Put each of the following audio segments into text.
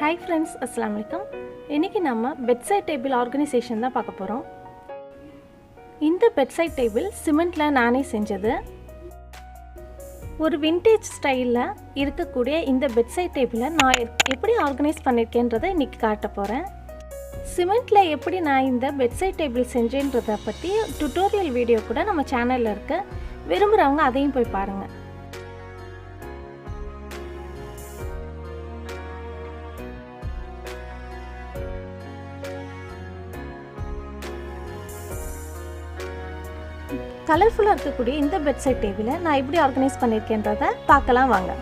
Hi friends, Assalamu alaikum. இன்னைக்கு நம்ம bedside table organization தான் பார்க்க போறோம். இந்த bedside table சிமெண்ட்ல நானே செஞ்சது. ஒரு vintage ஸ்டைல்ல இருக்கக்கூடிய இந்த bedside table நான் எப்படி ஆர்கனைஸ் பண்ணிருக்கேன்றதை இன்னைக்கு காட்ட போறேன். சிமெண்ட்ல எப்படி நான் இந்த bedside table செஞ்சேன்றதை பத்தி டுட்டோரியல் வீடியோ கூட நம்ம சேனல்ல இருக்கு. விரும்புறவங்க அதையும் போய் பாருங்க. கலர்ஃபுல்லா இருக்கக்கூடிய இந்த பெட்சைட் டேபிளை நான் எப்படி ஆர்கனைஸ் பண்ணிருக்கேன்றதை பார்க்கலாம் வாங்க.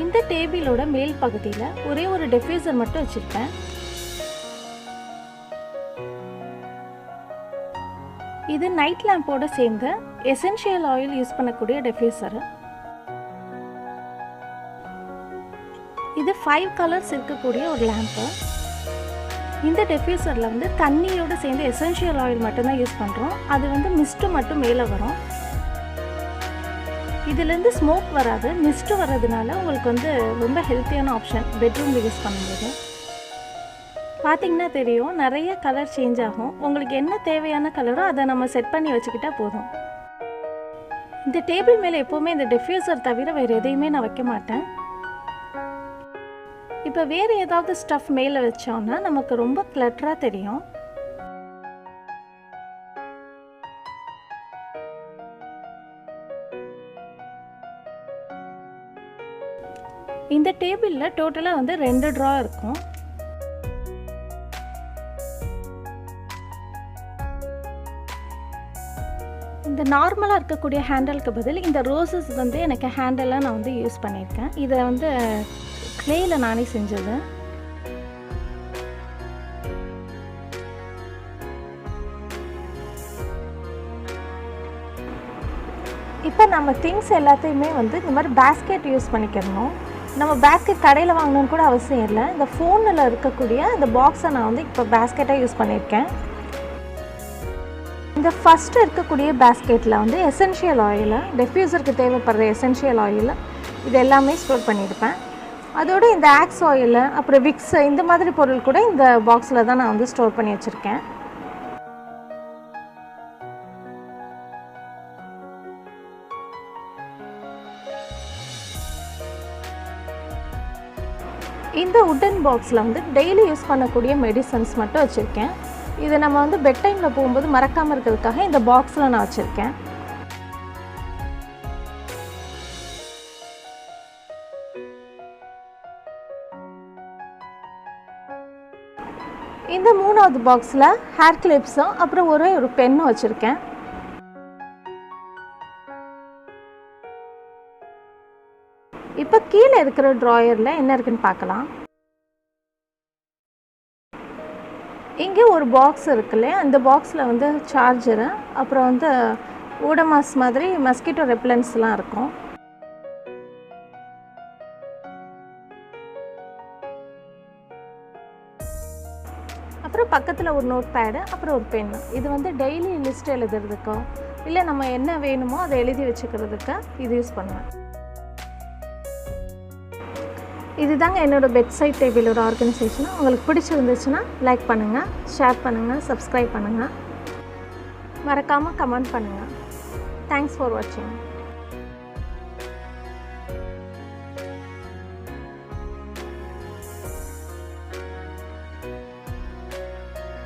இந்த டேபிளோட மேல் பகுதியில் ஒரே ஒரு டிஃப்யூசர் மட்டும் வச்சிருக்கேன். இது நைட் லேம்போட சேர்ந்து எசென்ஷியல் ஆயில் யூஸ் பண்ணக்கூடிய டிஃப்யூசர். இது 5 கலர்ஸ் இருக்கக்கூடிய ஒரு லேம்பு. இந்த டிஃப்யூசரில் வந்து தண்ணியோடு சேர்ந்து எசென்ஷியல் ஆயில் மட்டும்தான் யூஸ் பண்ணுறோம். அது வந்து மிஸ்ட்டு மட்டும் மேலே வரும். இதுலேருந்து ஸ்மோக் வராது, மிஸ்ட்டு வர்றதுனால உங்களுக்கு வந்து ரொம்ப ஹெல்த்தியான ஆப்ஷன் பெட்ரூமில் யூஸ் பண்ணும்போது. பார்த்திங்கன்னா தெரியும், நிறைய கலர் சேஞ்ச் ஆகும். உங்களுக்கு என்ன தேவையான கலரோ அதை நம்ம செட் பண்ணி வச்சுக்கிட்டா போதும். இந்த டேபிள் மேலே எப்போவுமே இந்த டிஃப்யூசர் தவிர வேறு எதையுமே நான் வைக்க மாட்டேன். இப்போ வேறு ஏதாவது ஸ்டஃப் மேலே வச்சோன்னா நமக்கு ரொம்ப கிளட்டராக தெரியும். இந்த டேபிளில் டோட்டலாக வந்து 2 ட்ரா இருக்கும். இந்த நார்மலாக இருக்கக்கூடிய ஹேண்டலுக்கு பதில் இந்த ரோசஸ் வந்து எனக்கு ஹேண்டலாக நான் வந்து யூஸ் பண்ணியிருக்கேன். இதை வந்து கிளேயில் நானே செஞ்சது. இப்போ நம்ம திங்ஸ் எல்லாத்தையுமே வந்து இந்த மாதிரி பேஸ்கெட் யூஸ் பண்ணிக்கிறணும். நம்ம பேஸ்கெட் கடையில் வாங்கணும்னு கூட அவசியம் இல்லை. இந்த ஃபோனில் இருக்கக்கூடிய இந்த பாக்ஸை நான் வந்து இப்போ பேஸ்கெட்டாக யூஸ் பண்ணியிருக்கேன். இந்த ஃபஸ்ட்டு இருக்கக்கூடிய பேஸ்கெட்டில் வந்து எசென்ஷியல் ஆயில், டிஃப்யூசருக்கு தேவைப்படுற எசென்ஷியல் ஆயில் இது எல்லாமே ஸ்டோர் பண்ணியிருப்பேன். அதோடு இந்த ஆக்ஸ் ஆயில், அப்புறம் விக்ஸ், இந்த மாதிரி பொருள் கூட இந்த பாக்ஸில் தான் நான் வந்து ஸ்டோர் பண்ணி வச்சுருக்கேன். இந்த உட்டன் பாக்ஸில் வந்து டெய்லி யூஸ் பண்ணக்கூடிய மெடிசன்ஸ் மட்டும் வச்சுருக்கேன். இதை நம்ம வந்து பெட் டைமில் போகும்போது மறக்காமல் இருக்கிறதுக்காக இந்த பாக்ஸில் நான் வச்சுருக்கேன். இந்த 3வது பாக்ஸில் ஹேர் கிளிப்ஸும் அப்புறம் ஒரே ஒரு பென்னும் வச்சுருக்கேன். இப்போ கீழே இருக்கிற ட்ராயரில் என்ன இருக்குன்னு பார்க்கலாம். இங்கே ஒரு பாக்ஸ் இருக்குல்ல, அந்த பாக்ஸில் வந்து சார்ஜரு, அப்புறம் வந்து ஓடமாஸ் மாதிரி மஸ்கிட்டோ ரெப்லன்ஸ்லாம் இருக்கும். அப்புறம் பக்கத்தில் ஒரு நோட் பேடு, அப்புறம் ஒரு பென்னு. இது வந்து டெய்லி லிஸ்ட் எழுதுறதுக்கோ இல்லை நம்ம என்ன வேணுமோ அதை எழுதி வச்சுக்கிறதுக்கு இது யூஸ் பண்ணுவேன். இதுதாங்க என்னோடய பெட்சைட் டேபிளோட ஆர்கனைசேஷன். உங்களுக்கு பிடிச்சிருந்துச்சுன்னா லைக் பண்ணுங்கள், ஷேர் பண்ணுங்கள், சப்ஸ்கிரைப் பண்ணுங்கள், மறக்காமல் கமெண்ட் பண்ணுங்கள். தேங்க்ஸ் ஃபார் வாட்சிங்.